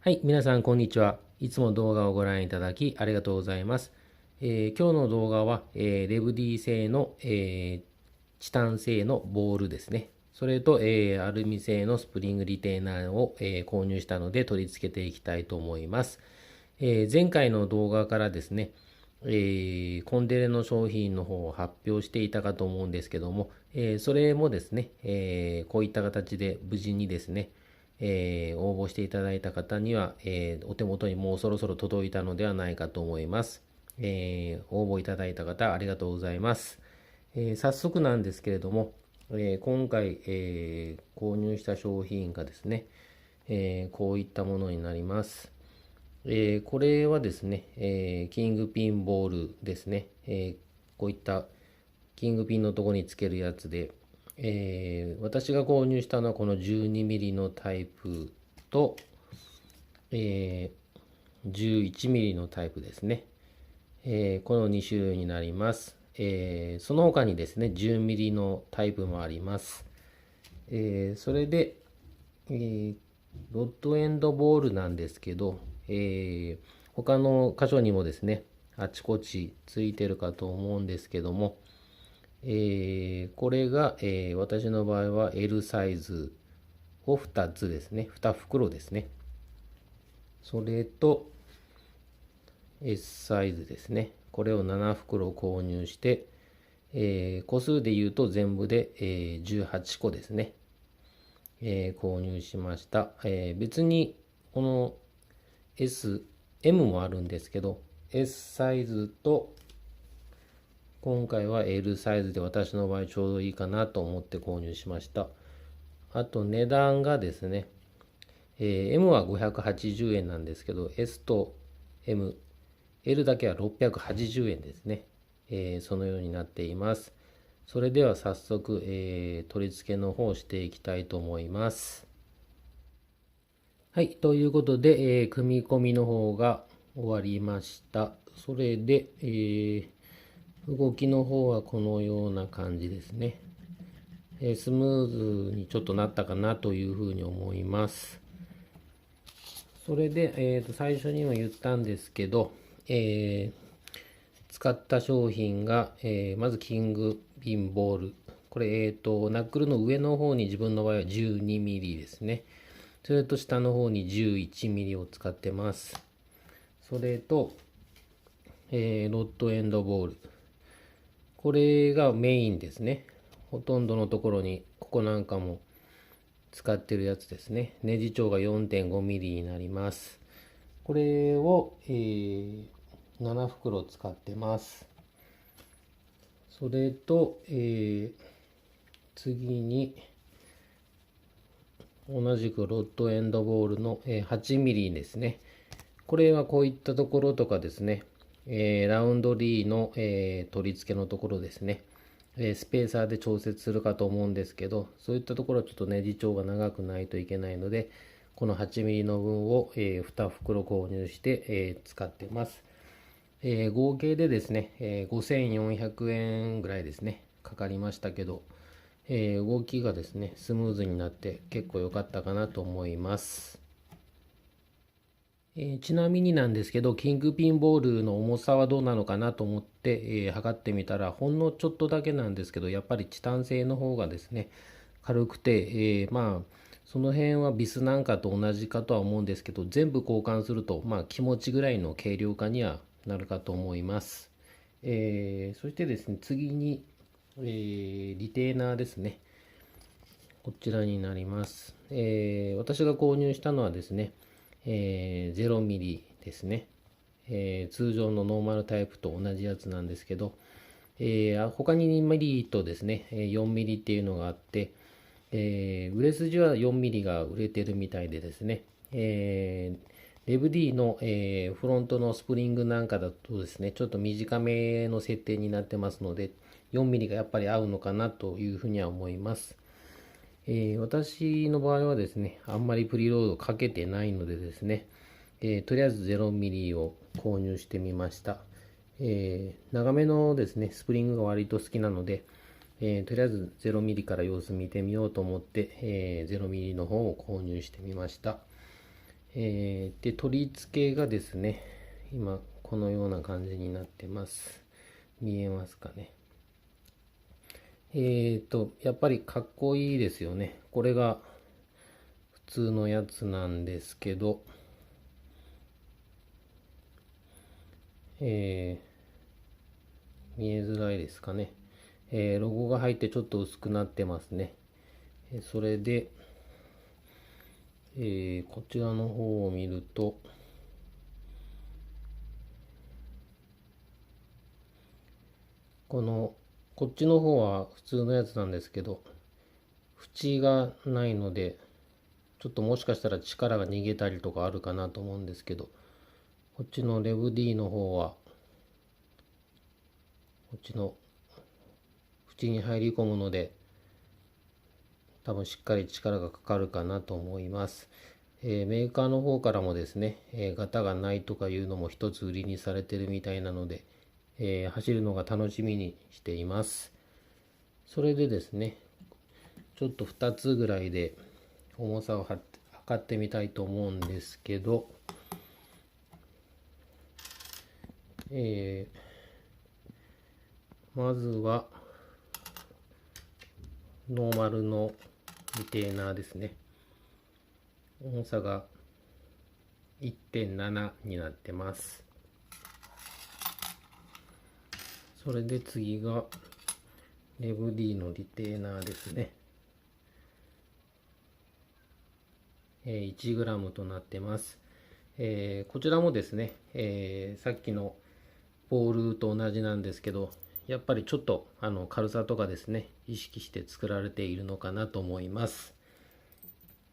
はい、皆さんこんにちは。いつも動画をご覧いただきありがとうございます。今日の動画は、レブ D 製の、チタン製のボールですね。それと、アルミ製のスプリングリテーナーを、購入したので取り付けていきたいと思います。前回の動画からですね、コンデレの商品の方を発表していたかと思うんですけども、それもですね、こういった形で無事にですね、応募していただいた方には、お手元にもうそろそろ届いたのではないかと思います。応募いただいた方ありがとうございます。早速なんですけれども、今回、購入した商品がですね、こういったものになります。これはですね、キングピンボールですね、こういったキングピンのところにつけるやつで、私が購入したのはこの 12mm のタイプと、11mm のタイプですね。この2種類になります。その他にですね、10mm のタイプもあります。それで、ロッドエンドボールなんですけど、他の箇所にもですね、あちこちついてるかと思うんですけども、これが、私の場合は L サイズを2つですね、2袋ですね。それと S サイズですね。これを7袋購入して、個数で言うと全部で、18個ですね。購入しました。別にこの M もあるんですけど、S サイズと今回は L サイズで私の場合ちょうどいいかなと思って購入しました。あと値段がですね、M は580円なんですけど、S と M、L だけは680円ですね。そのようになっています。それでは早速、取り付けの方をしていきたいと思います。はい、ということで、組み込みの方が終わりました。それで、動きの方はこのような感じですね。スムーズにちょっとなったかなというふうに思います。それで、最初にも言ったんですけど、使った商品が、まずキングピンボール。これ、ナックルの上の方に自分の場合は 12mm ですね。それと下の方に 11mm を使ってます。それと、ロッドエンドボール。これがメインですね。ほとんどのところに、ここなんかも使ってるやつですね。ネジ長が 4.5mm になります。これを、7袋使ってます。それと、次に同じくロッドエンドボールの 8mm ですね。これはこういったところとかですね、ラウンドリーの、取り付けのところですね、スペーサーで調節するかと思うんですけど、そういったところはちょっとネジ長が長くないといけないので、この 8mm の分を、2袋購入して、使ってます。合計でですね、5400円ぐらいですね、かかりましたけど、動きがですね、スムーズになって結構良かったかなと思います。ちなみになんですけど、キングピンボールの重さはどうなのかなと思って、測ってみたら、ほんのちょっとだけなんですけど、やっぱりチタン製の方がですね、軽くて、まあ、その辺はビスなんかと同じかとは思うんですけど、全部交換すると、まあ、気持ちぐらいの軽量化にはなるかと思います。そしてですね、次に、リテーナーですね。こちらになります。私が購入したのはですね、0ミリですね。通常のノーマルタイプと同じやつなんですけど、他に2ミリとですね、4ミリっていうのがあって、売れ筋は4ミリが売れてるみたいでですね、レブ D の、フロントのスプリングなんかだとですね、ちょっと短めの設定になってますので、4ミリがやっぱり合うのかなというふうには思います。私の場合はですね、あんまりプリロードかけてないのでですね、とりあえず 0mm を購入してみました。長めのですね、スプリングが割と好きなので、とりあえず 0mm から様子見てみようと思って、0mm の方を購入してみました。で、取り付けがですね、今このような感じになってます。見えますかね。やっぱりかっこいいですよね。これが普通のやつなんですけど、見えづらいですかね。ロゴが入ってちょっと薄くなってますね。それで、こちらの方を見ると、こっちの方は普通のやつなんですけど、縁がないので、ちょっともしかしたら力が逃げたりとかあるかなと思うんですけど、こっちのレブ D の方は、こっちの縁に入り込むので、多分しっかり力がかかるかなと思います。メーカーの方からもですね、ガタがないとかいうのも一つ売りにされてるみたいなので、走るのが楽しみにしています。それでですね、ちょっと2つぐらいで重さを測ってみたいと思うんですけど、まずはノーマルのリテーナーですね。重さが 1.7 になってます。それで次がレブ D のリテーナーですね。1g となってます。こちらもですね、さっきのボールと同じなんですけど、やっぱりちょっと軽さとかですね、意識して作られているのかなと思います。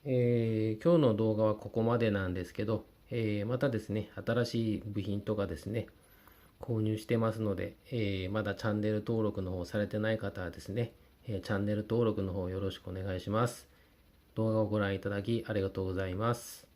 今日の動画はここまでなんですけど、またですね、新しい部品とかですね、購入してますので、まだチャンネル登録の方されてない方はですね、チャンネル登録の方よろしくお願いします。動画をご覧いただきありがとうございます。